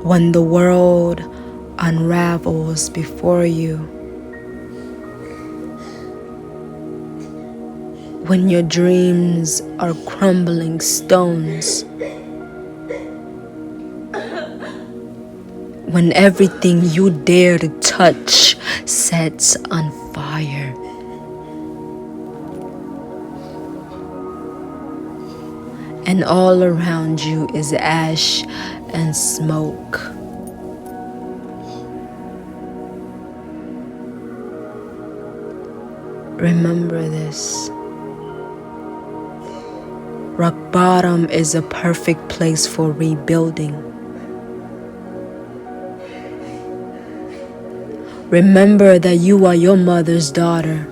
when the world unravels before you, when your dreams are crumbling stones, when everything you dare to touch sets on fire. And all around you is ash and smoke. Remember this. Rock bottom is a perfect place for rebuilding. Remember that you are your mother's daughter.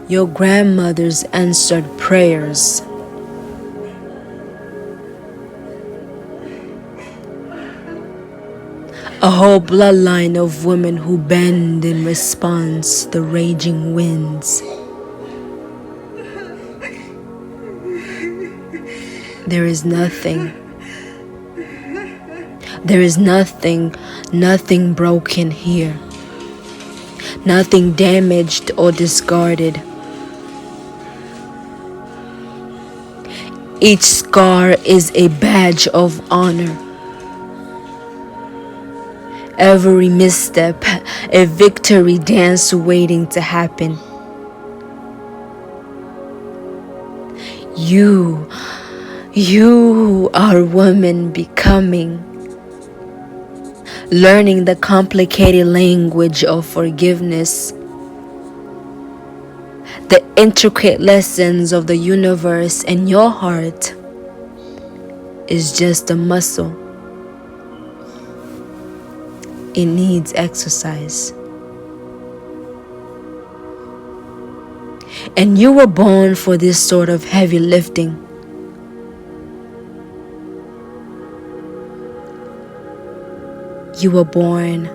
Your grandmother's answered prayers. A whole bloodline of women who bend in response to the raging winds. There is nothing broken here. Nothing damaged or discarded. Each scar is a badge of honor. Every misstep, a victory dance waiting to happen. You are women becoming, learning the complicated language of forgiveness, the intricate lessons of the universe, and your heart is just a muscle. It needs exercise. And you were born for this sort of heavy lifting. You were born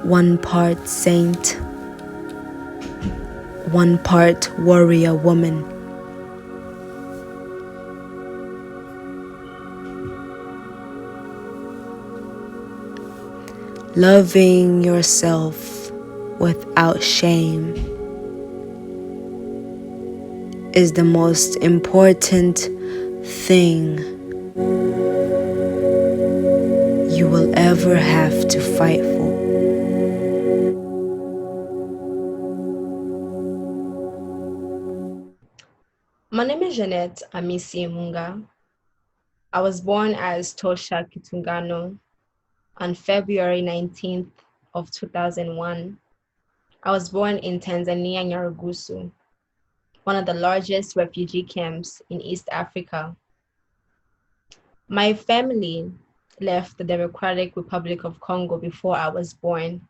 one part saint, one part warrior woman. Loving yourself without shame is the most important thing you will ever have to fight for. My name is Jeanette Mmunga. I was born as Tosha Kitungano on February 19th of 2001. I was born in Tanzania, Nyarugusu, one of the largest refugee camps in East Africa. My family left the Democratic Republic of Congo before I was born,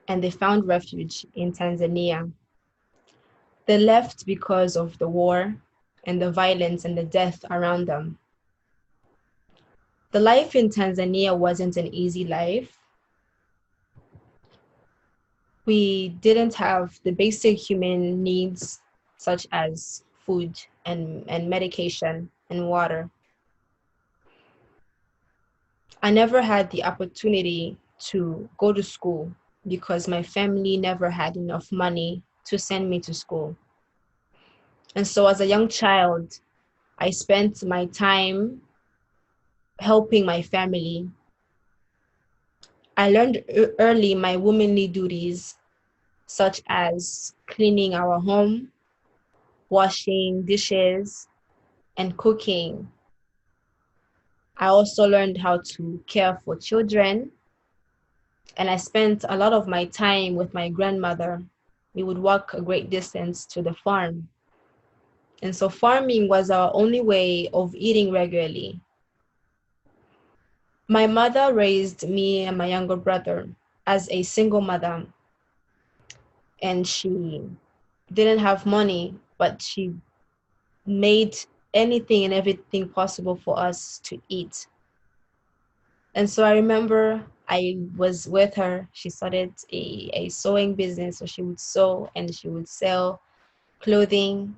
and they found refuge in Tanzania. They left because of the war and the violence and the death around them. The life in Tanzania wasn't an easy life. We didn't have the basic human needs such as food and medication and water. I never had the opportunity to go to school because my family never had enough money to send me to school. And so as a young child, I spent my time helping my family. I learned early my womanly duties, such as cleaning our home, washing dishes, and cooking. I also learned how to care for children, and I spent a lot of my time with my grandmother. We would walk a great distance to the farm. And so farming was our only way of eating regularly. My mother raised me and my younger brother as a single mother, and she didn't have money, but she made anything and everything possible for us to eat. And so I remember I was with her. She started a sewing business, so she would sew and she would sell clothing.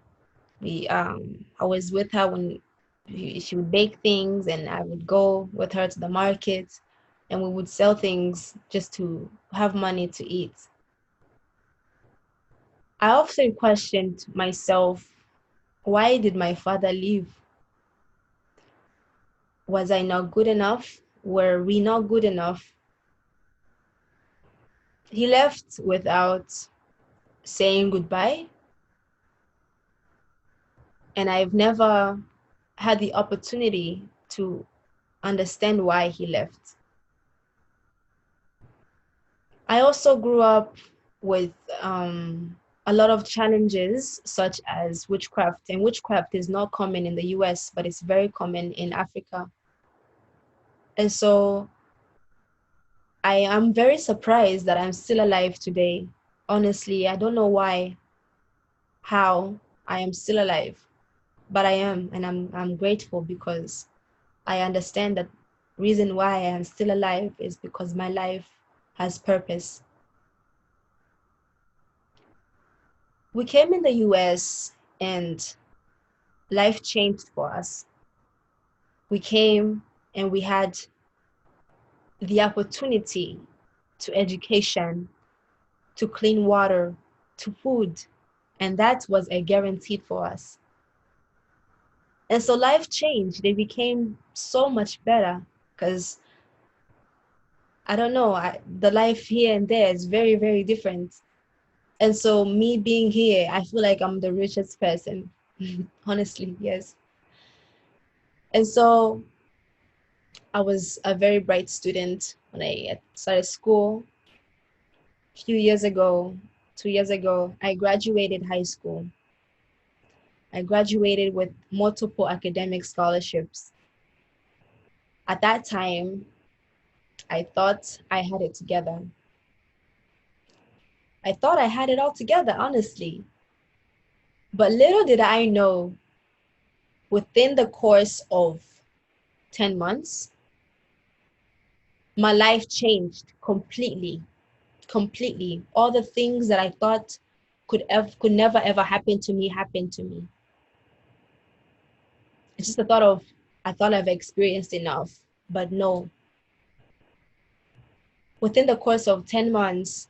I was with her when she would bake things, and I would go with her to the market, and we would sell things just to have money to eat. I often questioned myself, why did my father leave? Was I not good enough? Were we not good enough? He left without saying goodbye, and I've never had the opportunity to understand why he left. I also grew up with a lot of challenges, such as witchcraft, and witchcraft is not common in the US, but it's very common in Africa. And so I am very surprised that I'm still alive today. Honestly, I don't know why, how I am still alive, but I am, and I'm grateful because I understand that reason why I am still alive is because my life has purpose. We came in the US and life changed for us. We came and we had the opportunity to education, to clean water, to food, and that was a guarantee for us. And so life changed. They became so much better because I don't know, the life here and there is very, very different. And so me being here, I feel like I'm the richest person. Honestly, yes. And so I was a very bright student when I started school. A few years ago, 2 years ago, I graduated high school. I graduated with multiple academic scholarships. At that time, I thought I had it together. I thought I had it all together, honestly. But little did I know, within the course of 10 months, my life changed completely, completely. All the things that I thought could never ever happen to me happened to me. It's just the thought of, I thought I've experienced enough, but no. Within the course of 10 months,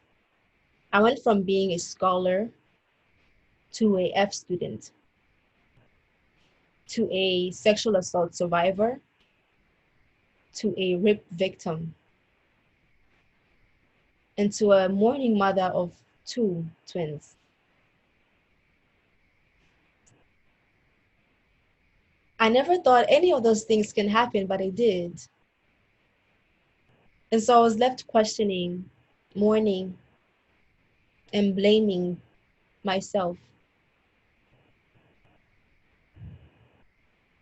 I went from being a scholar to a F student, to a sexual assault survivor, to a rape victim, and to a mourning mother of 2 twins. I never thought any of those things can happen, but it did. And so I was left questioning, mourning, and blaming myself.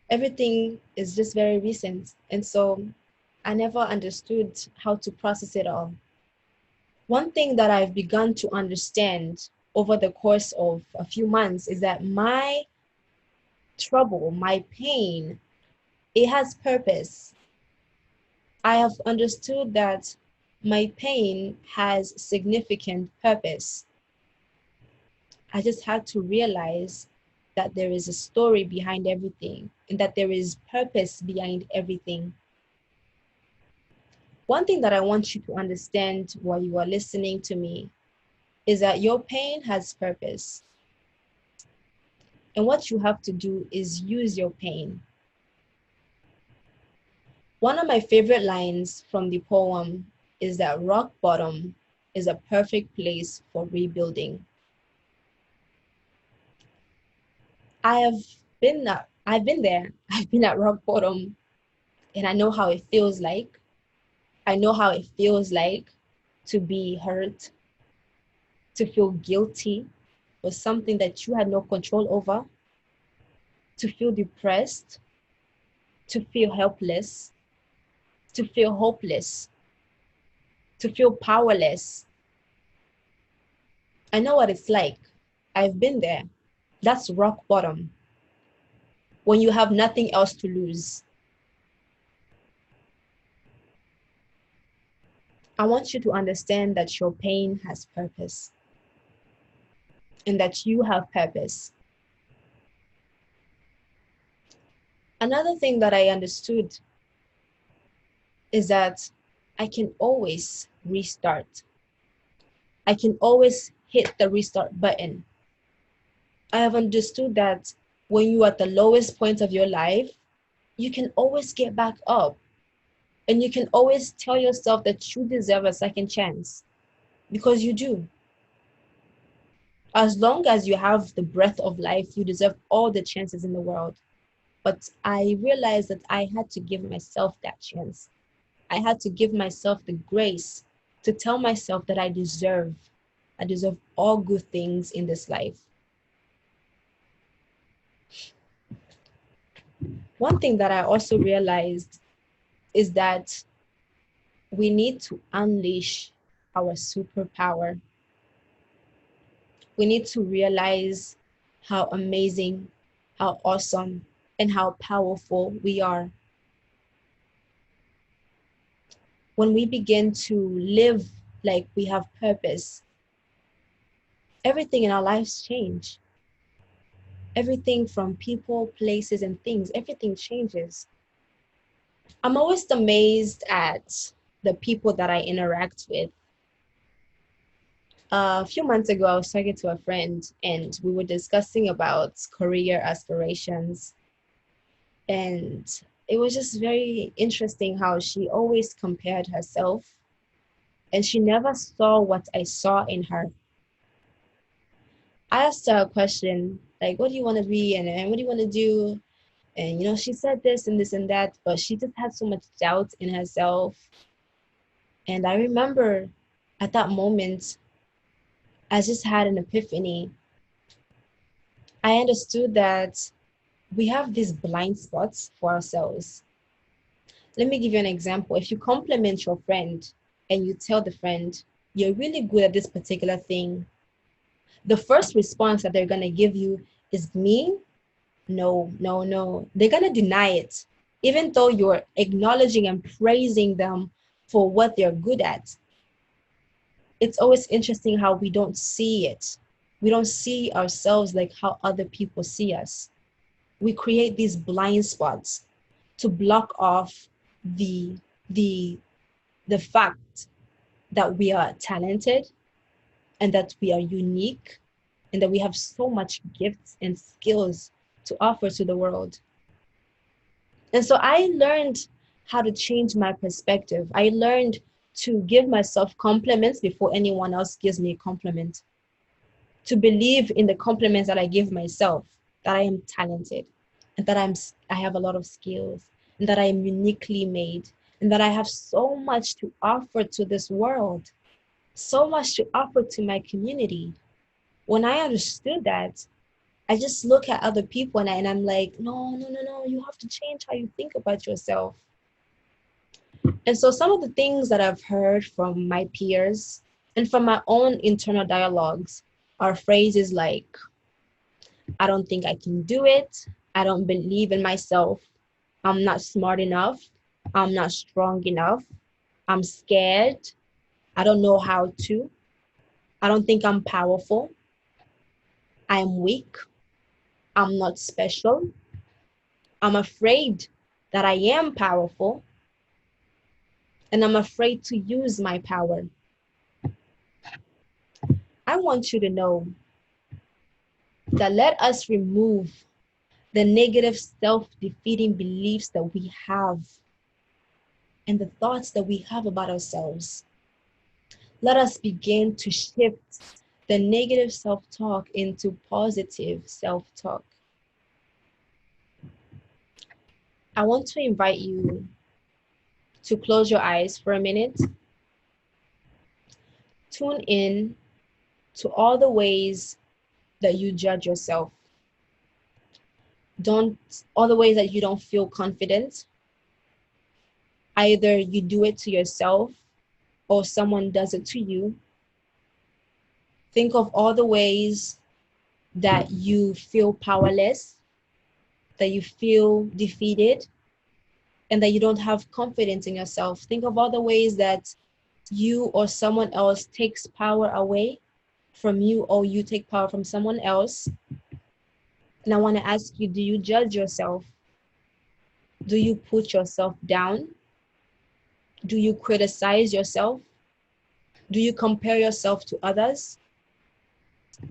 Everything is just very recent. And so I never understood how to process it all. One thing that I've begun to understand over the course of a few months is that my trouble, my pain, it has purpose. I have understood that my pain has significant purpose. I just had to realize that there is a story behind everything and that there is purpose behind everything. One thing that I want you to understand while you are listening to me is that your pain has purpose. And what you have to do is use your pain. One of my favorite lines from the poem is that rock bottom is a perfect place for rebuilding. I have I've been there. I've been at rock bottom, and I know how it feels like. I know how it feels like to be hurt, to feel guilty for something that you had no control over, to feel depressed, to feel helpless, to feel hopeless, to feel powerless. I know what it's like. I've been there. That's rock bottom. When you have nothing else to lose. I want you to understand that your pain has purpose and that you have purpose. Another thing that I understood is that I can always restart. I can always hit the restart button. I have understood that when you're at the lowest point of your life, you can always get back up. And you can always tell yourself that you deserve a second chance, because you do. As long as you have the breath of life, you deserve all the chances in the world. But I realized that I had to give myself that chance. I had to give myself the grace to tell myself that I deserve all good things in this life. One thing that I also realized is that we need to unleash our superpower. We need to realize how amazing, how awesome, and how powerful we are. When we begin to live like we have purpose, everything in our lives change. Everything from people, places, and things, everything changes. I'm always amazed at the people that I interact with. A few months ago, I was talking to a friend and we were discussing about career aspirations. And it was just very interesting how she always compared herself and she never saw what I saw in her. I asked her a question like, what do you want to be and what do you want to do? And, she said this and that, but she just had so much doubt in herself. And I remember at that moment, I just had an epiphany. I understood that we have these blind spots for ourselves. Let me give you an example. If you compliment your friend and you tell the friend, you're really good at this particular thing, the first response that they're going to give you is me. No, no, no. They're going to deny it, even though you're acknowledging and praising them for what they're good at. It's always interesting how we don't see it. We don't see ourselves like how other people see us. We create these blind spots to block off the the the fact that we are talented and that we are unique and that we have so much gifts and skills to offer to the world. And so I learned how to change my perspective. I learned to give myself compliments before anyone else gives me a compliment, to believe in the compliments that I give myself, that I am talented and that I have a lot of skills and that I am uniquely made and that I have so much to offer to this world, so much to offer to my community. When I understood that, I just look at other people and I'm like, no, no, no, no, you have to change how you think about yourself. And so some of the things that I've heard from my peers and from my own internal dialogues are phrases like, I don't think I can do it. I don't believe in myself. I'm not smart enough. I'm not strong enough. I'm scared. I don't know how to. I don't think I'm powerful. I'm weak. I'm not special. I'm afraid that I am powerful. And I'm afraid to use my power. I want you to know that let us remove the negative self-defeating beliefs that we have and the thoughts that we have about ourselves. Let us begin to shift the negative self-talk into positive self-talk. I want to invite you to close your eyes for a minute. Tune in to all the ways that you judge yourself. All the ways that you don't feel confident. Either you do it to yourself or someone does it to you. Think of all the ways that you feel powerless, that you feel defeated, and that you don't have confidence in yourself. Think of all the ways that you or someone else takes power away from you, or you take power from someone else. And I want to ask you, do you judge yourself? Do you put yourself down? Do you criticize yourself? Do you compare yourself to others?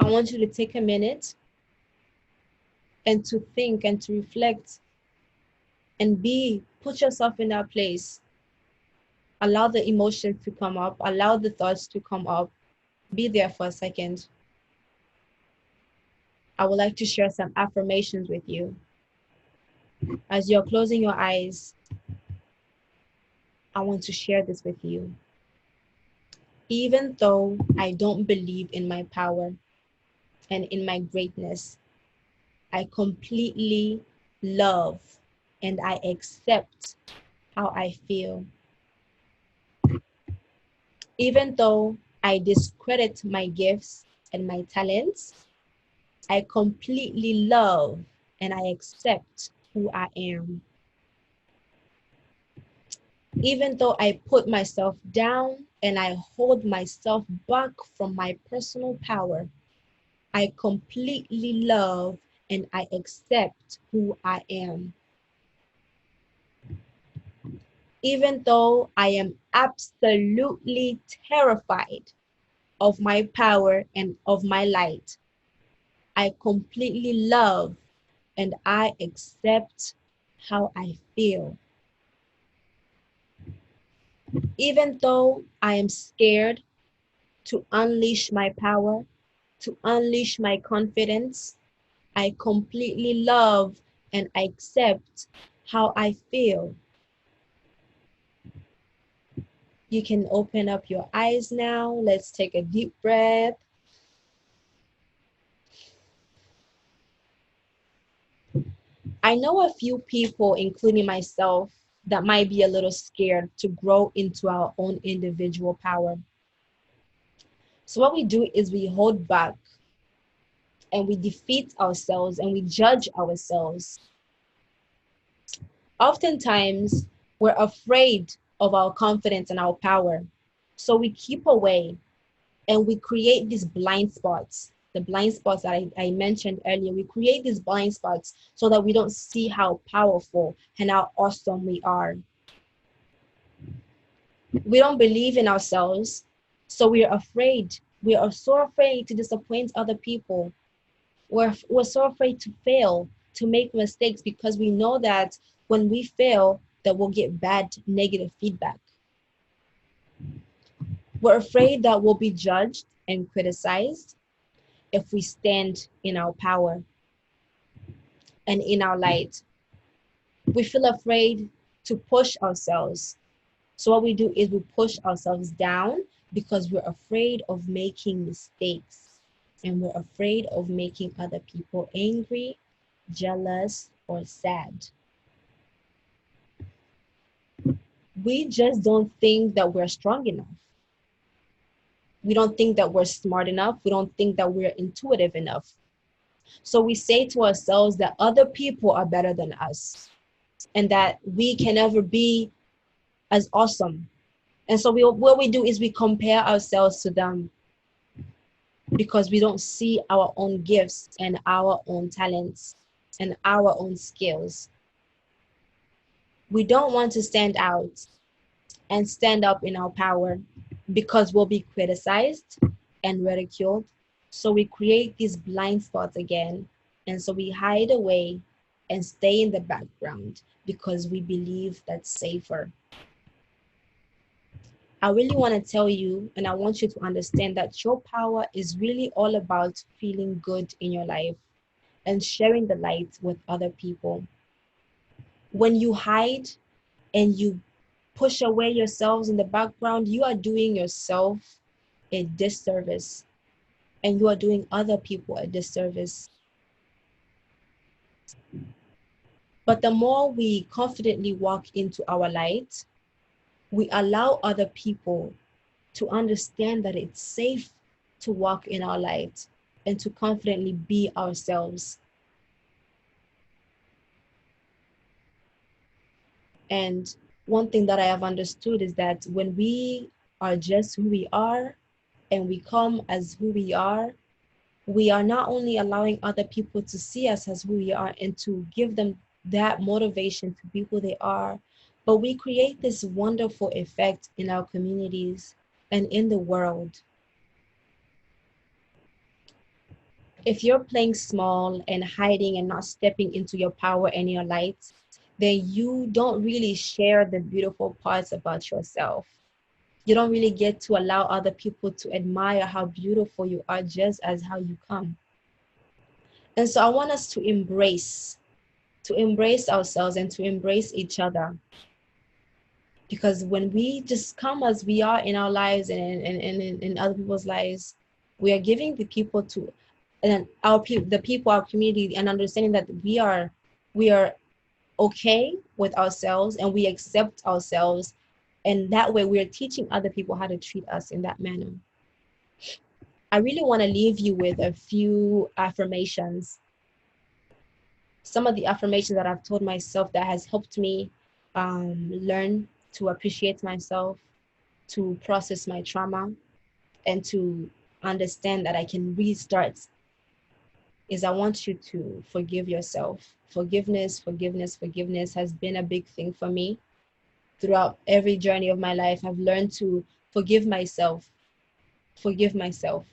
I want you to take a minute and to think and to reflect and put yourself in that place. Allow the emotions to come up, allow the thoughts to come up. Be there for a second. I would like to share some affirmations with you. As you're closing your eyes, I want to share this with you. Even though I don't believe in my power and in my greatness, I completely love and I accept how I feel. Even though I discredit my gifts and my talents, I completely love and I accept who I am. Even though I put myself down and I hold myself back from my personal power, I completely love and I accept who I am. Even though I am absolutely terrified of my power and of my light, I completely love and I accept how I feel. Even though I am scared to unleash my power, to unleash my confidence, I completely love and I accept how I feel. You can open up your eyes now. Let's take a deep breath. I know a few people, including myself, that might be a little scared to grow into our own individual power. So what we do is we hold back and we defeat ourselves and we judge ourselves. Oftentimes, we're afraid of our confidence and our power. So we keep away and we create these blind spots. The blind spots that I mentioned earlier, we create these blind spots so that we don't see how powerful and how awesome we are. We don't believe in ourselves, so we are afraid. We are so afraid to disappoint other people. We're so afraid to fail, to make mistakes, because we know that when we fail, that we'll get bad, negative feedback. We're afraid that we'll be judged and criticized if we stand in our power and in our light. We feel afraid to push ourselves. So what we do is we push ourselves down because we're afraid of making mistakes and we're afraid of making other people angry, jealous, or sad. We just don't think that we're strong enough. We don't think that we're smart enough. We don't think that we're intuitive enough. So we say to ourselves that other people are better than us and that we can never be as awesome. And so what we do is we compare ourselves to them because we don't see our own gifts and our own talents and our own skills. We don't want to stand out and stand up in our power because we'll be criticized and ridiculed. So we create these blind spots again. And so we hide away and stay in the background because we believe that's safer. I really want to tell you, and I want you to understand that your power is really all about feeling good in your life and sharing the light with other people. When you hide and you push away yourselves in the background, you are doing yourself a disservice and you are doing other people a disservice. But the more we confidently walk into our light, we allow other people to understand that it's safe to walk in our light and to confidently be ourselves. And one thing that I have understood is that when we are just who we are and we come as who we are not only allowing other people to see us as who we are and to give them that motivation to be who they are. But we create this wonderful effect in our communities and in the world. If you're playing small and hiding and not stepping into your power and your light, then you don't really share the beautiful parts about yourself. You don't really get to allow other people to admire how beautiful you are just as how you come. And so I want us to embrace ourselves and to embrace each other. Because when we just come as we are in our lives and in other people's lives, we are giving the people to and the people, our community, and understanding that we are okay with ourselves and we accept ourselves, and that way we are teaching other people how to treat us in that manner. I really want to leave you with a few affirmations. Some of the affirmations that I've told myself that has helped me learn to appreciate myself, to process my trauma, and to understand that I can restart is I want you to forgive yourself. Forgiveness, forgiveness, forgiveness has been a big thing for me. Throughout every journey of my life, I've learned to forgive myself. Forgive myself.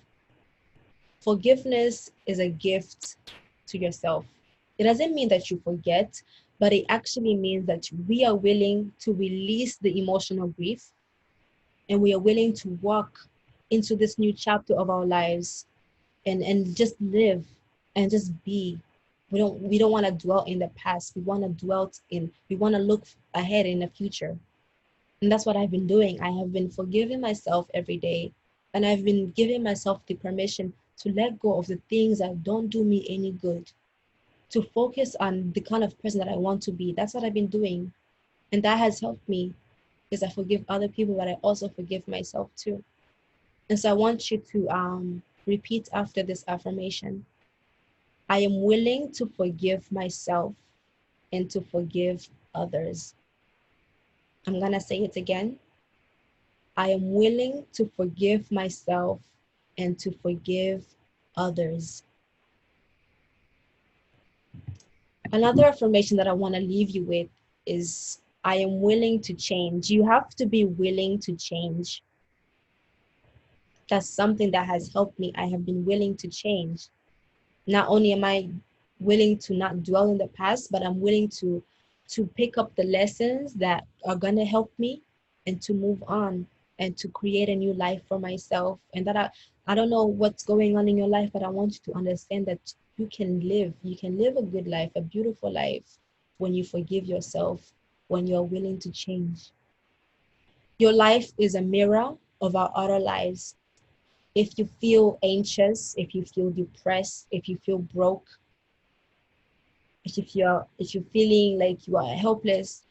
Forgiveness is a gift to yourself. It doesn't mean that you forget, but it actually means that we are willing to release the emotional grief and we are willing to walk into this new chapter of our lives and just live and just be. We don't want to dwell in the past. We want to look ahead in the future. And that's what I've been doing. I have been forgiving myself every day, and I've been giving myself the permission to let go of the things that don't do me any good, to focus on the kind of person that I want to be. That's what I've been doing. And that has helped me because I forgive other people, but I also forgive myself too. And so I want you to repeat after this affirmation. I am willing to forgive myself and to forgive others. I'm going to say it again. I am willing to forgive myself and to forgive others. Another affirmation that I want to leave you with is I am willing to change. You have to be willing to change. That's something that has helped me. I have been willing to change. Not only am I willing to not dwell in the past, but I'm willing to pick up the lessons that are gonna help me and to move on and to create a new life for myself. And that I don't know what's going on in your life, but I want you to understand that you can live a good life, a beautiful life when you forgive yourself, when you're willing to change. Your life is a mirror of our other lives. If you feel anxious, if you feel depressed, if you feel broke, if you're feeling like you are helpless,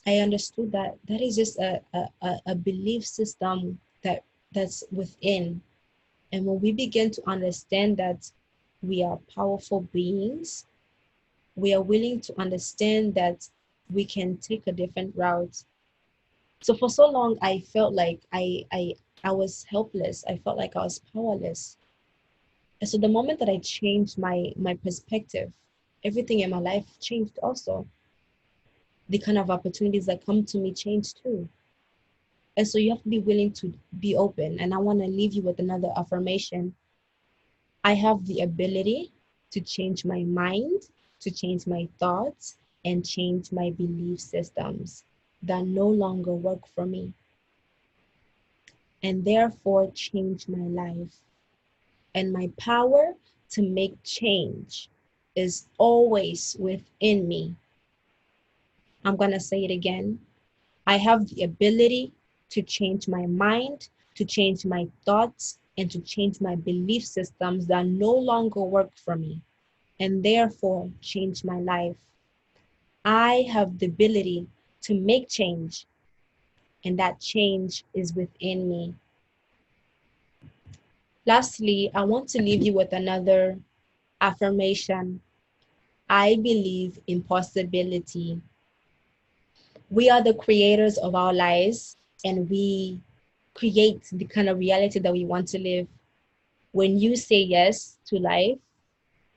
I understood that that is just a belief system that's within. And when we begin to understand that we are powerful beings, we are willing to understand that we can take a different route. So for so long, I felt like I was helpless. I felt like I was powerless. And so the moment that I changed my perspective, everything in my life changed also. The kind of opportunities that come to me changed too. And so you have to be willing to be open. And I want to leave you with another affirmation. I have the ability to change my mind, to change my thoughts, and change my belief systems that no longer work for me, and therefore change my life. And my power to make change is always within me. I'm going to say it again. I have the ability to change my mind, to change my thoughts, and to change my belief systems that no longer work for me, and therefore change my life. I have the ability to make change, and that change is within me. Lastly, I want to leave you with another affirmation. I believe in possibility. We are the creators of our lives, and we create the kind of reality that we want to live. When you say yes to life,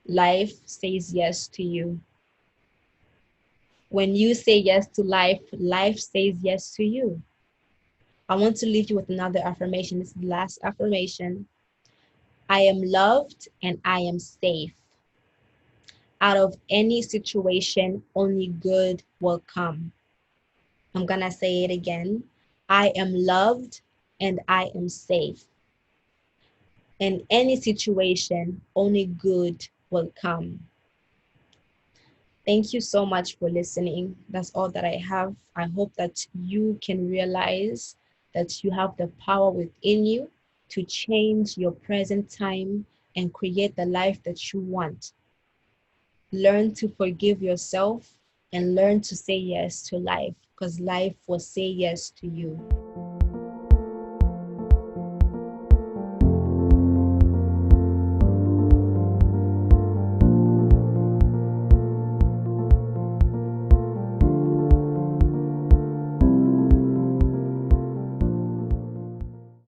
life says yes to you. When you say yes to life, life says yes to you. I want to leave you with another affirmation. This is the last affirmation. I am loved and I am safe. Out of any situation, only good will come. I'm going to say it again. I am loved and I am safe. In any situation, only good will come. Thank you so much for listening. That's all that I have. I hope that you can realize that you have the power within you to change your present time and create the life that you want. Learn to forgive yourself and learn to say yes to life, because life will say yes to you.